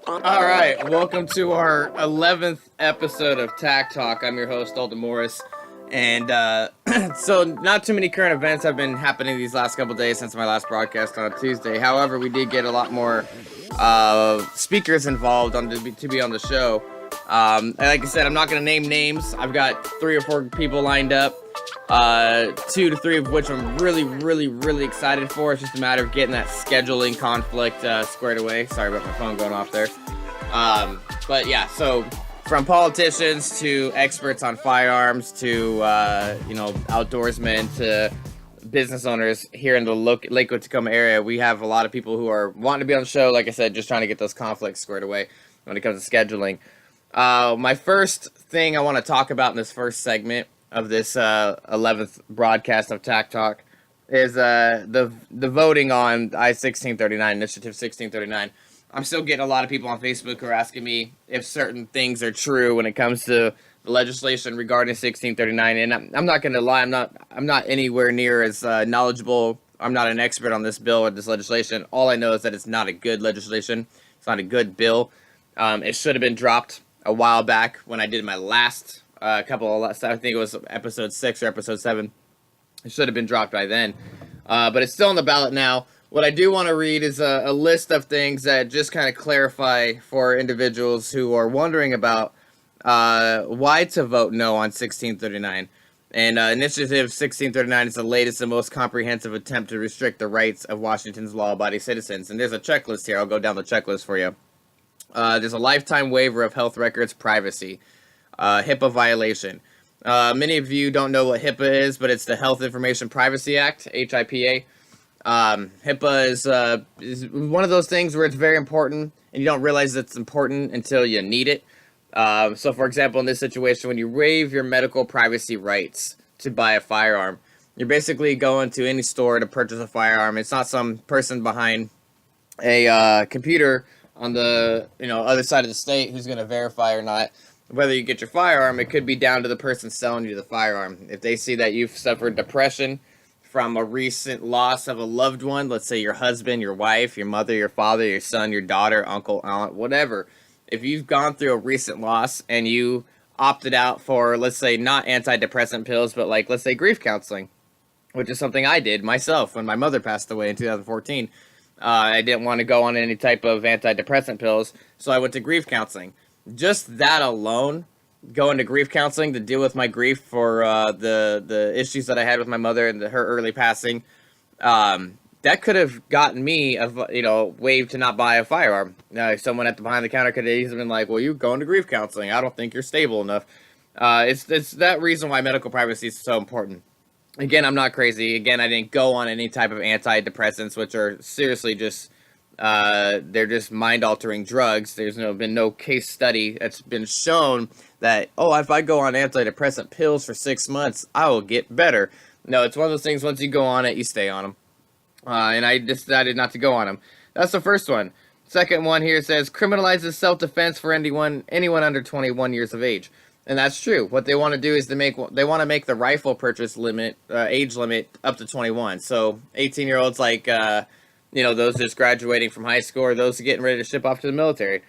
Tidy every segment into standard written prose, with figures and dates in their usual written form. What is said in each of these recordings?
All right, welcome to our 11th episode of TACTALK. I'm your host, Alden Morris, and so not too many current events have been happening these last couple days since my last broadcast on Tuesday. However, we did get a lot more speakers involved to be on the show. And like I said, I'm not going to name names. I've got 3 or 4 people lined up, 2 to 3 of which I'm really excited for. It's just a matter of getting that scheduling conflict squared away. Sorry about my phone going off there. But yeah, so from politicians to experts on firearms to, outdoorsmen to business owners here in the Lakewood Tacoma area, we have a lot of people who are wanting to be on the show. Like I said, just trying to get those conflicts squared away when it comes to scheduling. My first thing I want to talk about in this first segment of this 11th broadcast of TACTALK is the voting on I-1639, Initiative 1639. I'm still getting a lot of people on Facebook who are asking me if certain things are true when it comes to the legislation regarding 1639. And I'm not going to lie, I'm not anywhere near as knowledgeable. I'm not an expert on this bill or this legislation. All I know is that it's not a good legislation. It's not a good bill. It should have been dropped a while back when I did my last I think it was episode 6 or episode 7. It should have been dropped by then. But it's still on the ballot now. What I do want to read is a list of things that just kind of clarify for individuals who are wondering about why to vote no on 1639. And Initiative 1639 is the latest and most comprehensive attempt to restrict the rights of Washington's law-abiding citizens. And there's a checklist here. I'll go down the checklist for you. There's a lifetime waiver of health records privacy, HIPA violation. Many of you don't know what HIPA is, but it's the Health Information Privacy Act, HIPA. HIPA is one of those things where it's very important, and you don't realize it's important until you need it. So, for example, in this situation, when you waive your medical privacy rights to buy a firearm, you're basically going to any store to purchase a firearm. It's not some person behind a computer on the other side of the state who's going to verify or not whether you get your firearm. It could be down to the person selling you the firearm. If they see that you've suffered depression from a recent loss of a loved one, let's say your husband, your wife, your mother, your father, your son, your daughter, uncle, aunt, whatever. If you've gone through a recent loss and you opted out for, let's say, not antidepressant pills, but like, let's say, grief counseling, which is something I did myself when my mother passed away in 2014. I didn't want to go on any type of antidepressant pills, so I went to grief counseling. Just that alone, going to grief counseling to deal with my grief for the issues that I had with my mother and her early passing, that could have gotten me waived to not buy a firearm. Someone at the behind the counter could have easily been like, well, you're going to grief counseling. I don't think you're stable enough. It's that reason why medical privacy is so important. Again, I'm not crazy. Again, I didn't go on any type of antidepressants, which are seriously just they're just mind-altering drugs. There's been no case study that's been shown that, if I go on antidepressant pills for 6 months, I will get better. No, it's one of those things, once you go on it, you stay on them. And I decided not to go on them. That's the first one. Second one here says, criminalizes self-defense for anyone under 21 years of age. And that's true. What they want to do is they want to make the rifle purchase limit, age limit, up to 21. So 18-year-olds like, those just graduating from high school or those getting ready to ship off to the military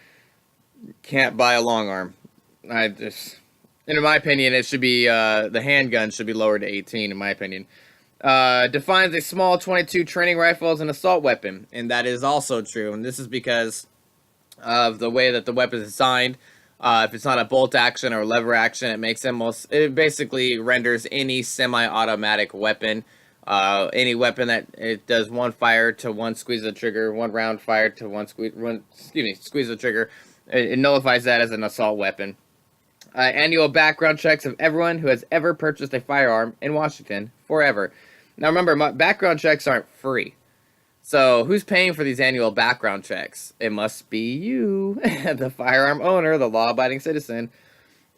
can't buy a long arm. In my opinion, it should be, the handgun should be lowered to 18, in my opinion. Defines a small .22 training rifle as an assault weapon, and that is also true. And this is because of the way that the weapon is designed. If it's not a bolt action or lever action, it basically renders any semi-automatic weapon, any weapon that it does one fire to one squeeze of the trigger, one round fire to squeeze of the trigger. It nullifies that as an assault weapon. Annual background checks of everyone who has ever purchased a firearm in Washington forever. Now remember, background checks aren't free. So who's paying for these annual background checks? It must be you, the firearm owner, the law-abiding citizen.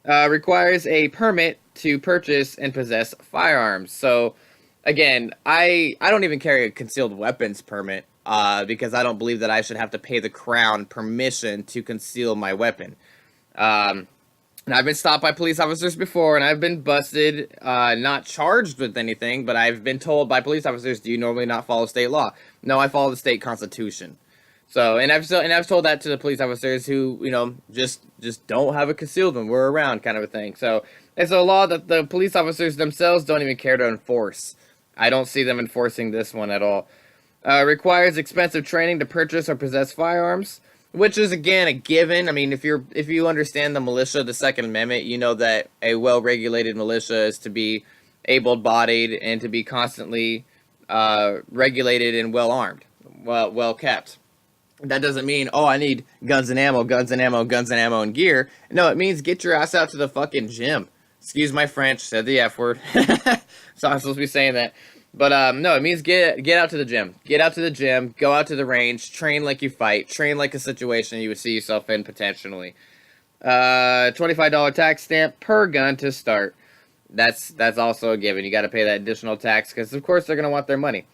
Requires a permit to purchase and possess firearms. So again, I don't even carry a concealed weapons permit because I don't believe that I should have to pay the Crown permission to conceal my weapon. And I've been stopped by police officers before, and I've been busted, not charged with anything, but I've been told by police officers, do you normally not follow state law? No, I follow the state constitution. So, and I've told that to the police officers who, just don't have it concealed when we're around, kind of a thing. So it's a law that the police officers themselves don't even care to enforce. I don't see them enforcing this one at all. Requires expensive training to purchase or possess firearms, which is again a given. I mean, if you understand the militia, the Second Amendment, you know that a well-regulated militia is to be able-bodied and to be constantly regulated and well-armed, well kept. That doesn't mean, oh, I need guns and ammo, guns and ammo, guns and ammo and gear. No, it means get your ass out to the fucking gym. Excuse my French, said the F word. So I'm supposed to be saying that. But no, it means get out to the gym. Get out to the gym, go out to the range, train like you fight, train like a situation you would see yourself in potentially. $25 tax stamp per gun to start. That's also a given. You got to pay that additional tax because, of course, they're going to want their money.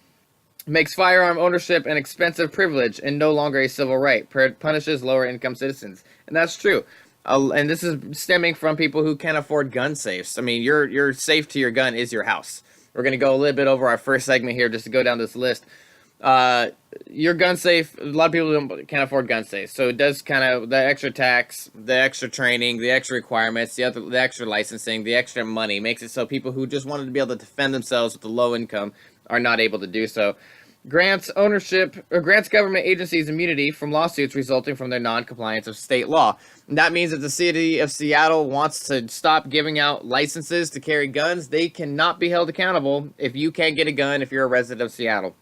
Makes firearm ownership an expensive privilege and no longer a civil right. Punishes lower income citizens. And that's true. And this is stemming from people who can't afford gun safes. I mean, your safe to your gun is your house. We're going to go a little bit over our first segment here just to go down this list. Your gun safe, a lot of people can't afford gun safes. So it does kind of, the extra tax, the extra training, the extra requirements, the extra licensing, the extra money makes it so people who just wanted to be able to defend themselves with the low income are not able to do so. Grants government agencies immunity from lawsuits resulting from their non-compliance of state law. And that means that the city of Seattle wants to stop giving out licenses to carry guns. They cannot be held accountable if you can't get a gun if you're a resident of Seattle.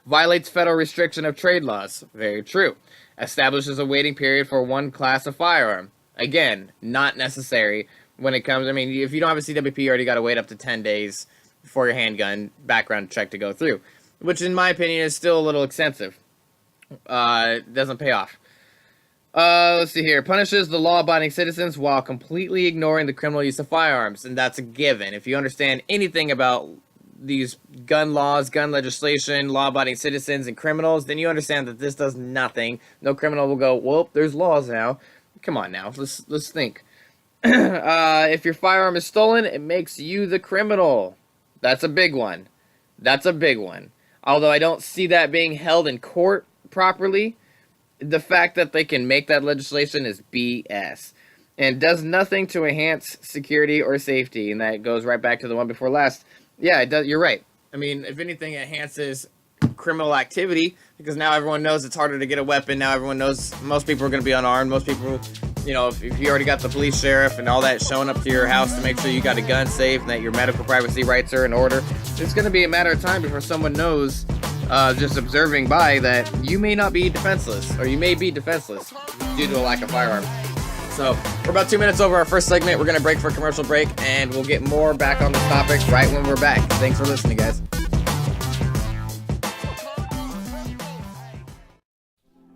Violates federal restriction of trade laws. Very true. Establishes a waiting period for one class of firearm. Again, not necessary when it comes. I mean, if you don't have a CWP, you already got to wait up to 10 days for your handgun background check to go through, which in my opinion is still a little expensive. Doesn't pay off. Let's see here. Punishes the law-abiding citizens while completely ignoring the criminal use of firearms, and that's a given. If you understand anything about these gun laws, gun legislation, law-abiding citizens, and criminals, then you understand that this does nothing. No criminal will go, well, there's laws now. Come on now, let's think. If your firearm is stolen, it makes you the criminal. That's a big one. That's a big one. Although I don't see that being held in court properly, the fact that they can make that legislation is BS. And does nothing to enhance security or safety. And that goes right back to the one before last. Yeah, it does. You're right. I mean, if anything, it enhances criminal activity because now everyone knows it's harder to get a weapon. Now everyone knows most people are going to be unarmed. Most people, if you already got the police, sheriff, and all that showing up to your house to make sure you got a gun safe and that your medical privacy rights are in order, it's going to be a matter of time before someone knows, just observing by, that you may not be defenseless, or you may be defenseless due to a lack of firearms. So, we're about 2 minutes over our first segment. We're going to break for a commercial break, and we'll get more back on this topic right when we're back. Thanks for listening, guys.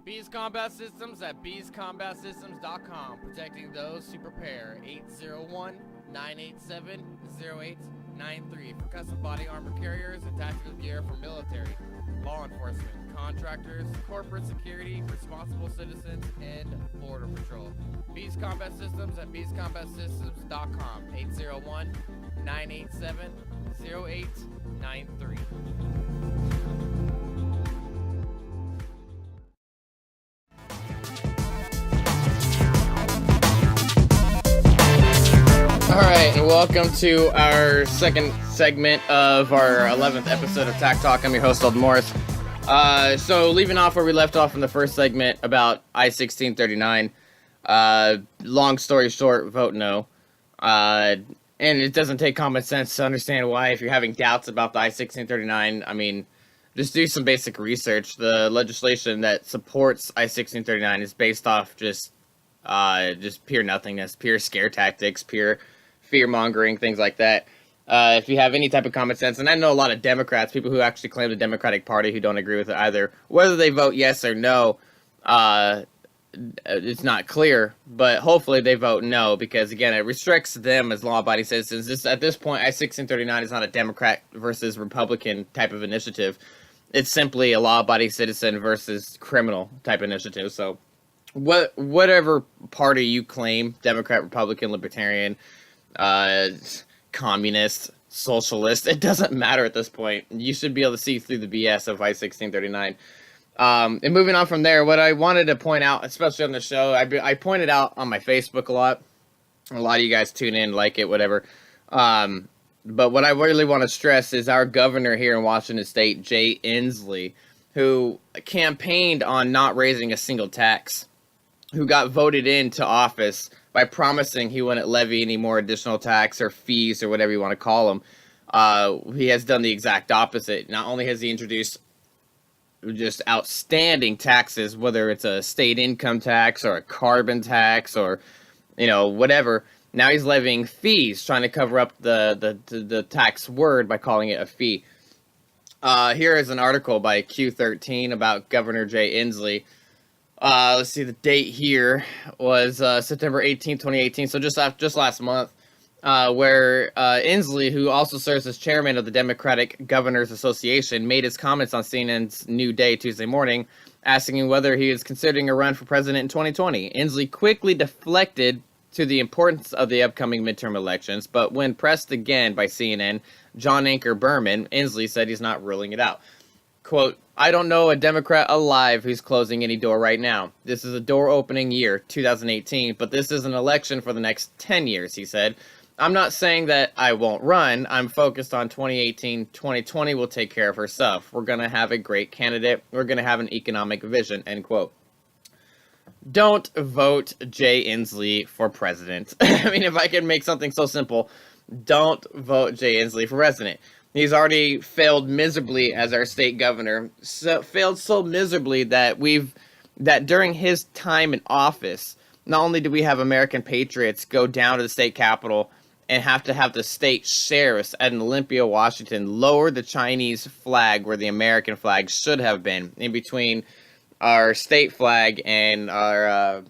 Bees Combat Systems at beescombatsystems.com. Protecting those who prepare. 801-987-0893. For custom body armor carriers and tactical gear for military, law enforcement, contractors, corporate security, responsible citizens, and border patrol. Bees Combat Systems at beescombatsystems.com. 801-987-0893. Alright, and welcome to our second segment of our 11th episode of TACTALK. I'm your host, Alden Morris. So leaving off where we left off in the first segment about I-1639, long story short, vote no. And it doesn't take common sense to understand why. If you're having doubts about the I-1639, I mean, just do some basic research. The legislation that supports I-1639 is based off just pure nothingness, pure scare tactics, pure fear-mongering, things like that. If you have any type of common sense, and I know a lot of Democrats, people who actually claim the Democratic Party, who don't agree with it either, whether they vote yes or no, it's not clear, but hopefully they vote no, because again, it restricts them as law-abiding citizens. At this point, I-1639 is not a Democrat versus Republican type of initiative. It's simply a law-abiding citizen versus criminal type initiative. So whatever party you claim, Democrat, Republican, Libertarian, communist, socialist, it doesn't matter at this point. You should be able to see through the BS of I-1639. And moving on from there, what I wanted to point out, especially on the show, I pointed out on my Facebook a lot. A lot of you guys tune in, like it, whatever. But what I really want to stress is our governor here in Washington State, Jay Inslee, who campaigned on not raising a single tax, who got voted into office by promising he wouldn't levy any more additional tax or fees or whatever you want to call them. He has done the exact opposite. Not only has he introduced just outstanding taxes, whether it's a state income tax or a carbon tax or, whatever. Now he's levying fees, trying to cover up the tax word by calling it a fee. Here is an article by Q13 about Governor Jay Inslee. Let's see, the date here was September 18, 2018, so just last month, where Inslee, who also serves as chairman of the Democratic Governors Association, made his comments on CNN's New Day Tuesday morning, asking whether he is considering a run for president in 2020. Inslee quickly deflected to the importance of the upcoming midterm elections, but when pressed again by CNN, John anchor Berman, Inslee said he's not ruling it out. Quote, "I don't know a Democrat alive who's closing any door right now. This is a door-opening year, 2018, but this is an election for the next 10 years, he said. I'm not saying that I won't run. I'm focused on 2018. 2020 will take care of herself. We're going to have a great candidate. We're going to have an economic vision," end quote. Don't vote Jay Inslee for president. I mean, if I can make something so simple, don't vote Jay Inslee for president. He's already failed miserably as our state governor. Failed so miserably that during his time in office, not only do we have American patriots go down to the state capitol and have to have the state sheriffs at Olympia, Washington, lower the Chinese flag where the American flag should have been, in between our state flag and our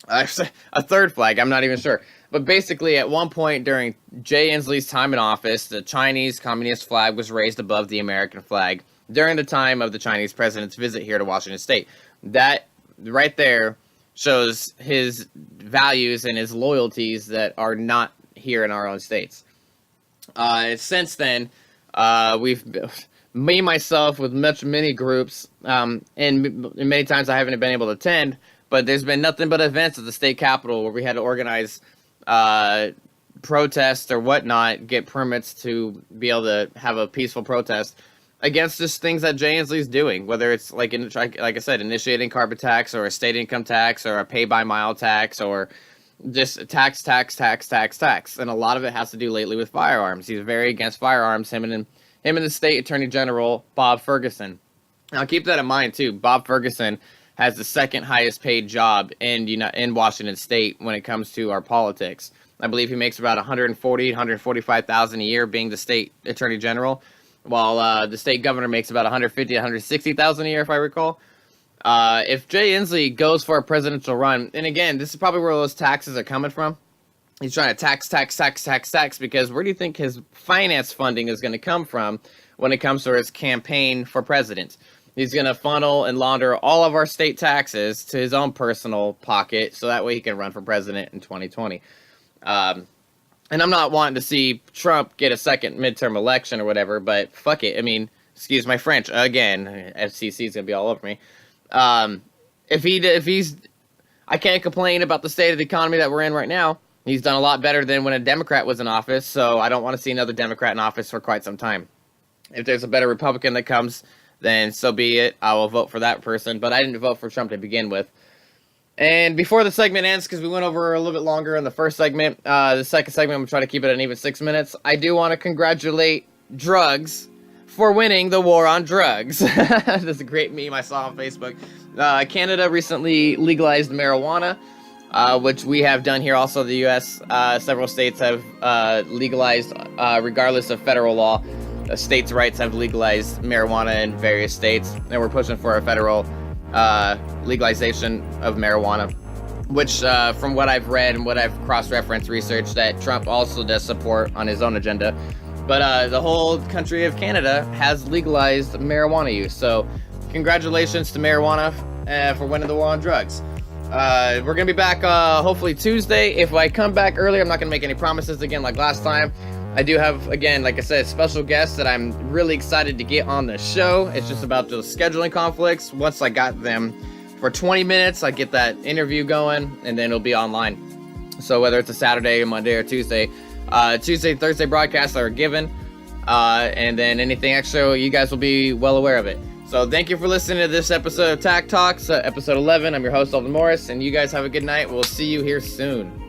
a third flag. I'm not even sure. But basically, at one point during Jay Inslee's time in office, the Chinese Communist flag was raised above the American flag during the time of the Chinese president's visit here to Washington State. That right there shows his values and his loyalties that are not here in our own states. Since then, myself, with many groups, and many times I haven't been able to attend, but there's been nothing but events at the state capitol where we had to organize protests or whatnot, get permits to be able to have a peaceful protest against just things that Jay Inslee's doing, whether it's like I said, initiating carbon tax or a state income tax or a pay-by-mile tax or just tax. And a lot of it has to do lately with firearms. He's very against firearms, him and the state attorney general, Bob Ferguson. Now, keep that in mind, too. Bob Ferguson has the second highest paid job in Washington State when it comes to our politics. I believe he makes about $145,000 a year being the state attorney general, while the state governor makes about $160,000 a year, if I recall. If Jay Inslee goes for a presidential run, and again, this is probably where those taxes are coming from. He's trying to tax, because where do you think his finance funding is going to come from when it comes to his campaign for president? He's going to funnel and launder all of our state taxes to his own personal pocket, so that way he can run for president in 2020. And I'm not wanting to see Trump get a second midterm election or whatever, but fuck it. I mean, excuse my French. Again, FCC is going to be all over me. I can't complain about the state of the economy that we're in right now. He's done a lot better than when a Democrat was in office, so I don't want to see another Democrat in office for quite some time. If there's a better Republican that comes, then so be it. I will vote for that person, but I didn't vote for Trump to begin with. And before the segment ends, because we went over a little bit longer in the first segment, the second segment, I'm going to try to keep it at an even 6 minutes. I do want to congratulate drugs for winning the war on drugs. That's a great meme I saw on Facebook. Canada recently legalized marijuana, which we have done here also in the U.S. Several states have legalized, regardless of federal law. States' rights have legalized marijuana in various states, and we're pushing for a federal legalization of marijuana, which from what I've read and what I've cross-referenced research, that Trump also does support on his own agenda. But the whole country of Canada has legalized marijuana use, so congratulations to marijuana for winning the war on drugs. We're going to be back hopefully Tuesday. If I come back early, I'm not going to make any promises again like last time. I do have, again, like I said, special guests that I'm really excited to get on the show. It's just about those scheduling conflicts. Once I got them for 20 minutes, I get that interview going, and then it'll be online. So whether it's a Saturday, Monday, or Tuesday, Thursday broadcasts are given, and then anything extra, you guys will be well aware of it. So thank you for listening to this episode of TACTALK, episode 11. I'm your host, Alden Morris, and you guys have a good night. We'll see you here soon.